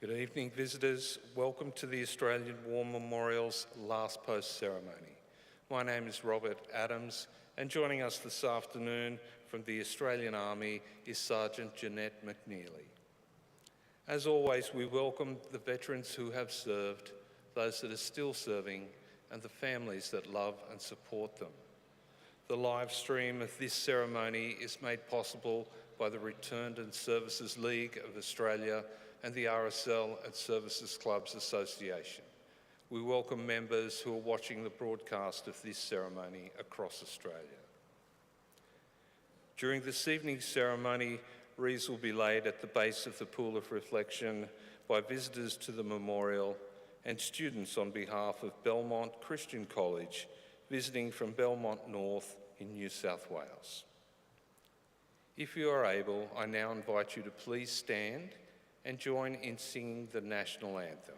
Good evening, visitors. Welcome to the Australian War Memorial's Last Post ceremony. My name is Robert Adams, and joining us this afternoon from the Australian Army is Sergeant Jeanette McNeely. As always, we welcome the veterans who have served, those that are still serving, and the families that love and support them. The live stream of this ceremony is made possible by the Returned and Services League of Australia and the RSL and Services Clubs Association. We welcome members who are watching the broadcast of this ceremony across Australia. During this evening's ceremony, wreaths will be laid at the base of the pool of reflection by visitors to the memorial and students on behalf of Belmont Christian College visiting from Belmont North in New South Wales. If you are able, I now invite you to please stand and join in singing the National Anthem.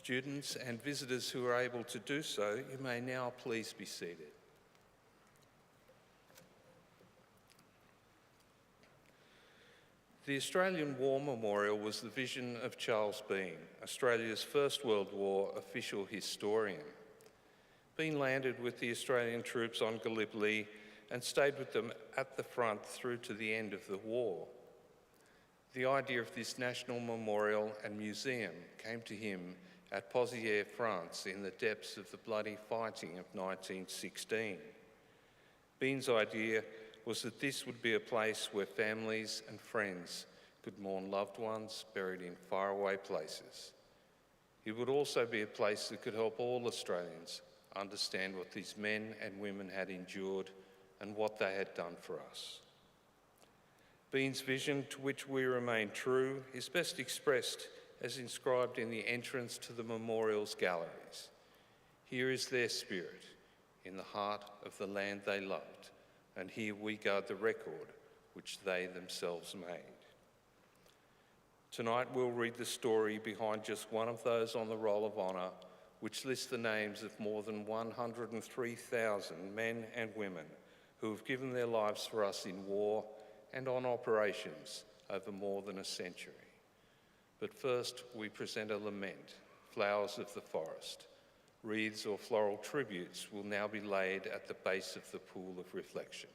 Students and visitors who are able to do so, you may now please be seated. The Australian War Memorial was the vision of Charles Bean, Australia's First World War official historian. Bean landed with the Australian troops on Gallipoli and stayed with them at the front through to the end of the war. The idea of this national memorial and museum came to him at Pozières, France, in the depths of the bloody fighting of 1916. Bean's idea was that this would be a place where families and friends could mourn loved ones buried in faraway places. It would also be a place that could help all Australians understand what these men and women had endured and what they had done for us. Bean's vision, to which we remain true, is best expressed as inscribed in the entrance to the memorial's galleries. Here is their spirit, in the heart of the land they loved, and here we guard the record which they themselves made. Tonight we'll read the story behind just one of those on the Roll of Honour, which lists the names of more than 103,000 men and women who have given their lives for us in war and on operations over more than a century. But first, we present a lament, Flowers of the Forest. Wreaths or floral tributes will now be laid at the base of the pool of reflection.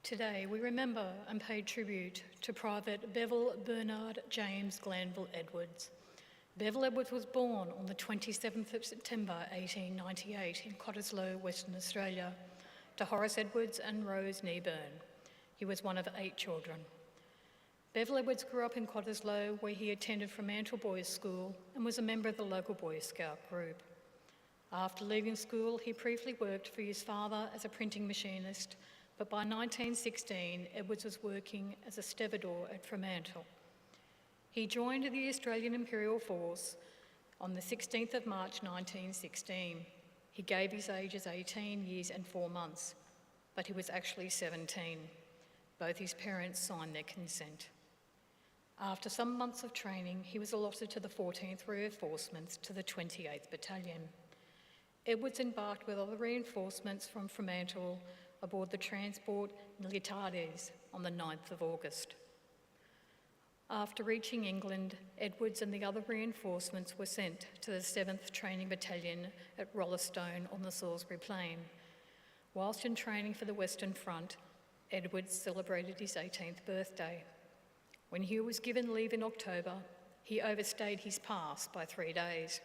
Today we remember and pay tribute to Private Bevil Bernard James Glanville Edwards. Bevil Edwards was born on the 27th of September 1898 in Cottesloe, Western Australia, to Horace Edwards and Rose Kneeburn. He was one of 8 children. Bevil Edwards grew up in Cottesloe, where he attended Fremantle Boys' School and was a member of the local Boy Scout group. After leaving school, he briefly worked for his father as a printing machinist, but by 1916, Edwards was working as a stevedore at Fremantle. He joined the Australian Imperial Force on the 16th of March 1916. He gave his age as 18 years and 4 months, but he was actually 17. Both his parents signed their consent. After some months of training, he was allotted to the 14th Reinforcements to the 28th Battalion. Edwards embarked with other reinforcements from Fremantle aboard the transport Militares on the 9th of August. After reaching England, Edwards and the other reinforcements were sent to the 7th Training Battalion at Rollestone on the Salisbury Plain. Whilst in training for the Western Front, Edwards celebrated his 18th birthday. When he was given leave in October, he overstayed his pass by 3 days.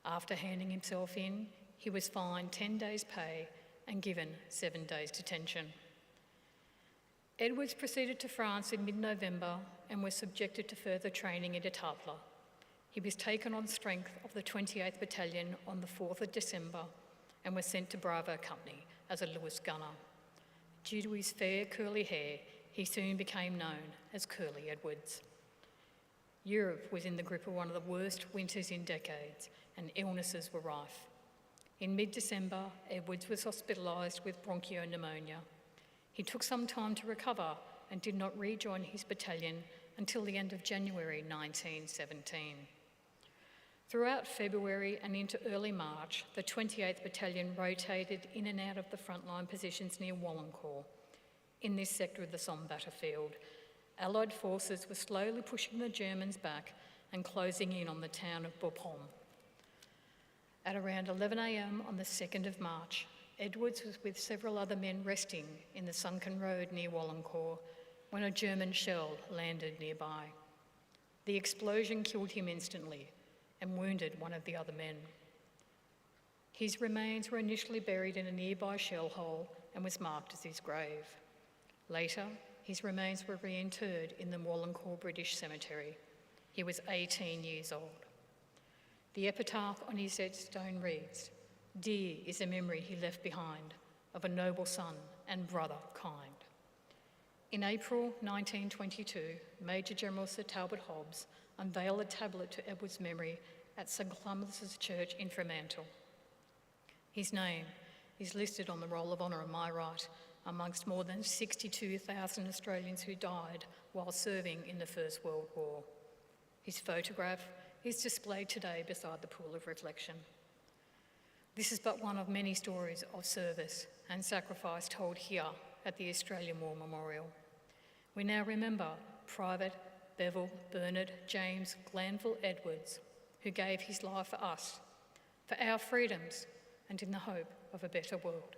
After handing himself in, he was fined 10 days' pay and given 7 days' detention. Edwards proceeded to France in mid-November and was subjected to further training at Etaples. He was taken on strength of the 28th Battalion on the 4th of December and was sent to Bravo Company as a Lewis gunner. Due to his fair curly hair, he soon became known as Curly Edwards. Europe was in the grip of one of the worst winters in decades, and illnesses were rife. In mid-December, Edwards was hospitalised with bronchopneumonia. He took some time to recover and did not rejoin his battalion until the end of January 1917. Throughout February and into early March, the 28th Battalion rotated in and out of the frontline positions near Wallencourt. In this sector of the Somme battlefield, Allied forces were slowly pushing the Germans back and closing in on the town of Bapaume. At around 11 a.m. on the 2nd of March, Edwards was with several other men resting in the sunken road near Wallencourt when a German shell landed nearby. The explosion killed him instantly and wounded one of the other men. His remains were initially buried in a nearby shell hole and was marked as his grave. Later, his remains were reinterred in the Wallencourt British Cemetery. He was 18 years old. The epitaph on his headstone reads, "Dear is the memory he left behind of a noble son and brother kind." In April 1922, Major General Sir Talbot Hobbs unveiled a tablet to Edward's memory at St Columbus's Church in Fremantle. His name is listed on the Roll of Honour on my right amongst more than 62,000 Australians who died while serving in the First World War. His photograph is displayed today beside the pool of reflection. This is but one of many stories of service and sacrifice told here at the Australian War Memorial. We now remember Private Bevil Bernard James Glanville Edwards, who gave his life for us, for our freedoms, and in the hope of a better world.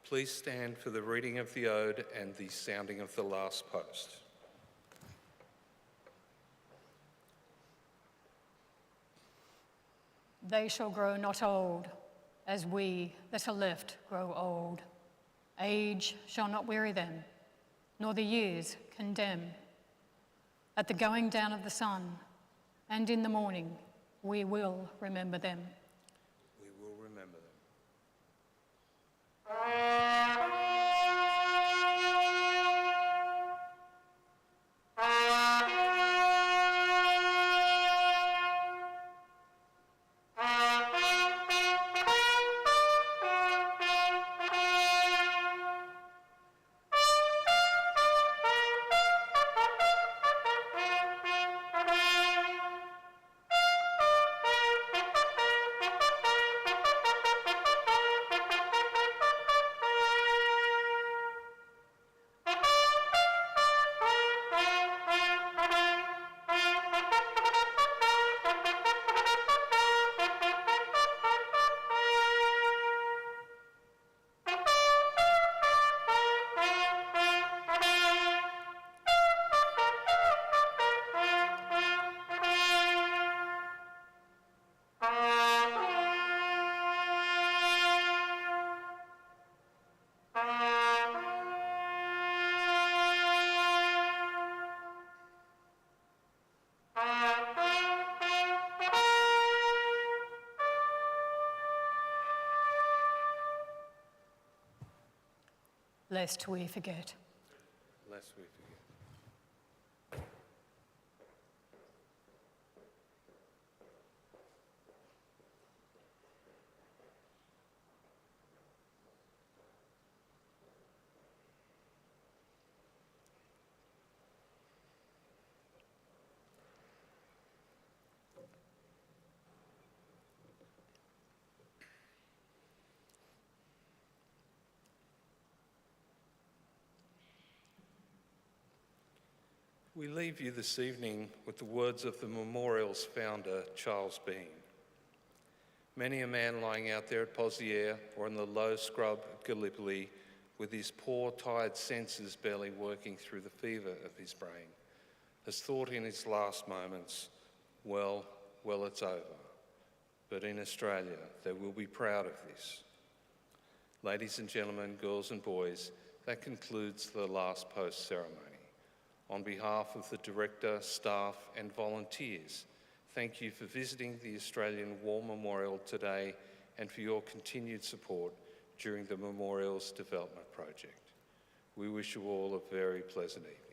Please stand for the reading of the Ode and the sounding of the last post. They shall grow not old, as we that are left grow old. Age shall not weary them, nor the years condemn. At the going down of the sun, and in the morning, we will remember them. We will remember them. lest we forget. Lest we forget. We leave you this evening with the words of the memorial's founder, Charles Bean. Many a man lying out there at Pozières or in the low scrub at Gallipoli with his poor, tired senses barely working through the fever of his brain has thought in his last moments, well, it's over. But in Australia, they will be proud of this. Ladies and gentlemen, girls and boys, that concludes the last post ceremony. On behalf of the director, staff and volunteers, thank you for visiting the Australian War Memorial today and for your continued support during the memorial's development project. We wish you all a very pleasant evening.